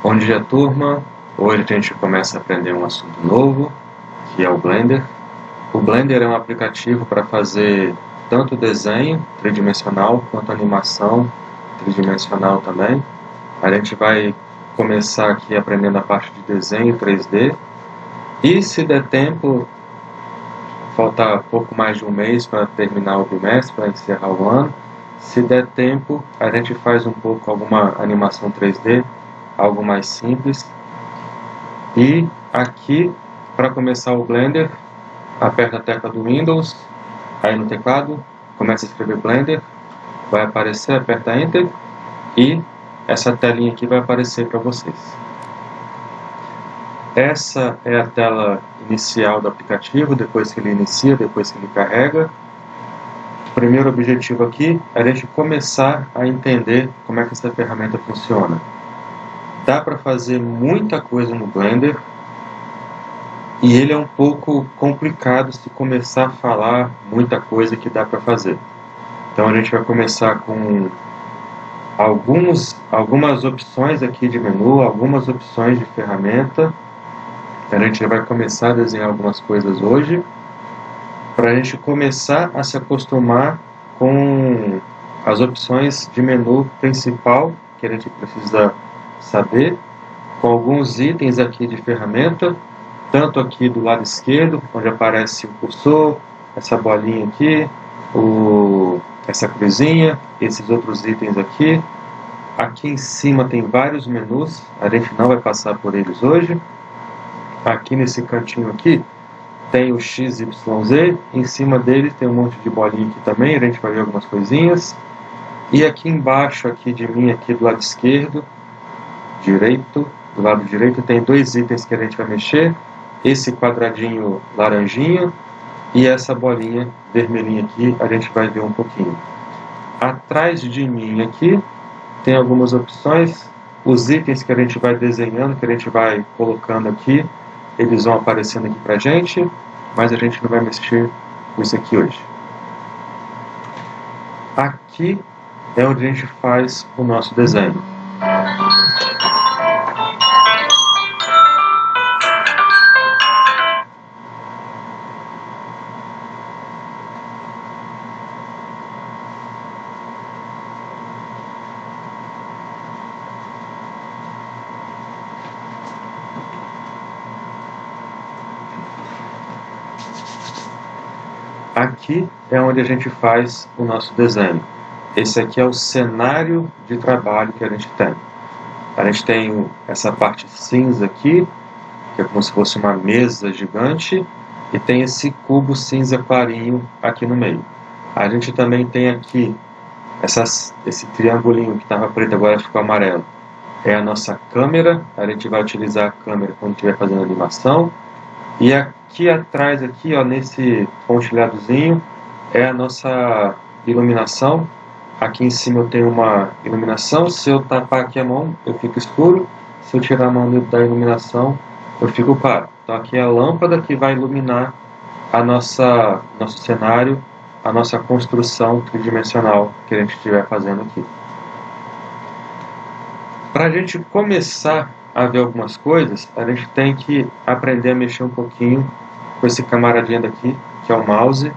Bom dia, turma. Hoje a gente começa a aprender um assunto novo, que é o Blender. O Blender é um aplicativo para fazer tanto desenho tridimensional quanto animação tridimensional também. A gente vai começar aqui aprendendo a parte de desenho 3D. E se der tempo, falta pouco mais de um mês para terminar o bimestre, para encerrar o ano. Se der tempo, a gente faz um pouco alguma animação 3D, algo mais simples. E aqui, para começar o Blender, aperta a tecla do Windows, aí no teclado, começa a escrever Blender, vai aparecer, aperta Enter, e essa telinha aqui vai aparecer para vocês. Essa é a tela inicial do aplicativo, depois que ele inicia, depois que ele carrega. O primeiro objetivo aqui é a gente começar a entender como é que essa ferramenta funciona. Dá para fazer muita coisa no Blender e ele é um pouco complicado se começar a falar muita coisa que dá para fazer. Então a gente vai começar com algumas opções aqui de menu, algumas opções de ferramenta. A gente já vai começar a desenhar algumas coisas hoje, para a gente começar a se acostumar com as opções de menu principal que a gente precisa saber, com alguns itens aqui de ferramenta, tanto aqui do lado esquerdo, onde aparece o cursor, essa bolinha aqui, essa cruzinha, esses outros itens aqui. Aqui em cima tem vários menus, a gente não vai passar por eles hoje. Aqui nesse cantinho aqui tem o XYZ, em cima dele tem um monte de bolinha aqui também, a gente vai ver algumas coisinhas. E aqui embaixo aqui de mim, aqui do lado esquerdo, do lado direito tem dois itens que a gente vai mexer, esse quadradinho laranjinha e essa bolinha vermelhinha aqui, a gente vai ver um pouquinho. Atrás de mim aqui tem algumas opções, os itens que a gente vai desenhando, que a gente vai colocando aqui, eles vão aparecendo aqui pra gente, mas a gente não vai mexer com isso aqui hoje. Aqui é onde a gente faz o nosso desenho. Aqui é onde a gente faz o nosso desenho. Esse aqui é o cenário de trabalho que a gente tem. A gente tem essa parte cinza aqui, que é como se fosse uma mesa gigante, e tem esse cubo cinza clarinho aqui no meio. A gente também tem aqui esse triangulinho que estava preto, agora ficou amarelo. É a nossa câmera, a gente vai utilizar a câmera quando estiver fazendo animação. E aqui atrás, aqui, ó, nesse pontilhadozinho, é a nossa iluminação. Aqui em cima eu tenho uma iluminação. Se eu tapar aqui a mão, eu fico escuro. Se eu tirar a mão da iluminação, eu fico claro. Então aqui é a lâmpada que vai iluminar nosso cenário, a nossa construção tridimensional que a gente estiver fazendo aqui. Para a gente começar a ver algumas coisas, a gente tem que aprender a mexer um pouquinho com esse camaradinho daqui, que é o mouse.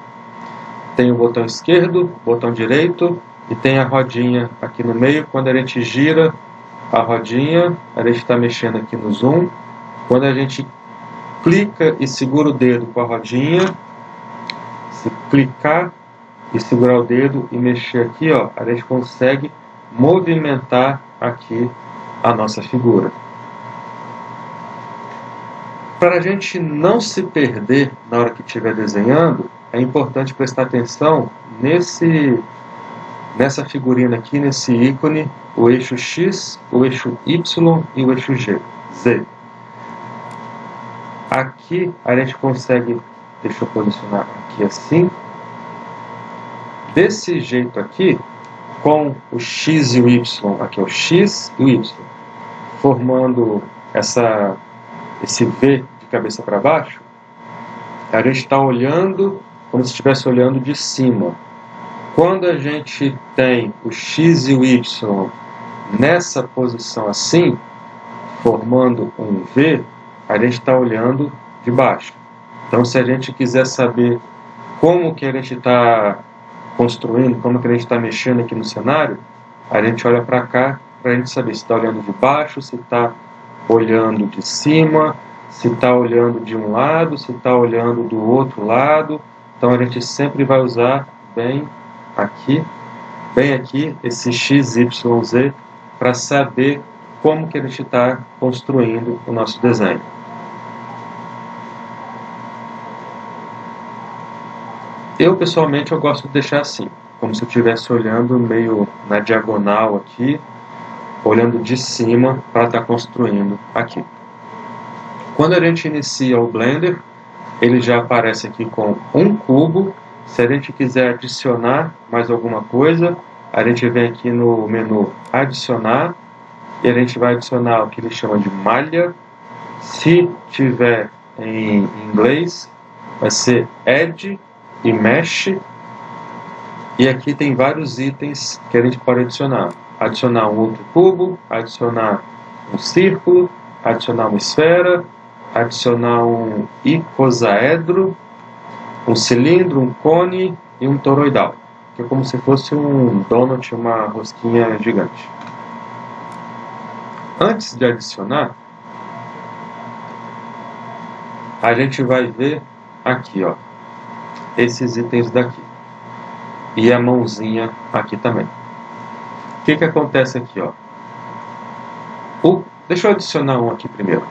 Tem o botão esquerdo, botão direito, e tem a rodinha aqui no meio. Quando a gente gira a rodinha, a gente está mexendo aqui no zoom. Quando a gente clica e segura o dedo com a rodinha, se clicar e segurar o dedo e mexer aqui, ó, a gente consegue movimentar aqui a nossa figura. Para a gente não se perder na hora que estiver desenhando, é importante prestar atenção nessa figurinha aqui, nesse ícone, o eixo X, o eixo Y e o eixo Z. Aqui a gente consegue, deixa eu posicionar aqui assim, desse jeito aqui, com o X e o Y, aqui é o X e o Y, formando esse V de cabeça para baixo, a gente está olhando como se estivesse olhando de cima. Quando a gente tem o X e o Y nessa posição assim, formando um V, a gente está olhando de baixo. Então, se a gente quiser saber como que a gente está construindo, como que a gente está mexendo aqui no cenário, a gente olha para cá para a gente saber se está olhando de baixo, se está olhando de cima, se está olhando de um lado, se está olhando do outro lado. Então a gente sempre vai usar bem aqui, esse x, y, z, para saber como que a gente está construindo o nosso desenho. Eu, pessoalmente, eu gosto de deixar assim, como se eu estivesse olhando meio na diagonal aqui, olhando de cima para estar construindo aqui. Quando a gente inicia o Blender, ele já aparece aqui com um cubo. Se a gente quiser adicionar mais alguma coisa, a gente vem aqui no menu adicionar, e a gente vai adicionar o que ele chama de malha. Se tiver em inglês, vai ser add e mesh. E aqui tem vários itens que a gente pode adicionar. Adicionar um outro cubo, adicionar um círculo, adicionar uma esfera, adicionar um icosaedro, um cilindro, um cone e um toroidal, que é como se fosse um donut, uma rosquinha gigante. Antes de adicionar, a gente vai ver aqui, ó, esses itens daqui. E a mãozinha aqui também. O que acontece aqui, ó? Deixa eu adicionar um aqui primeiro.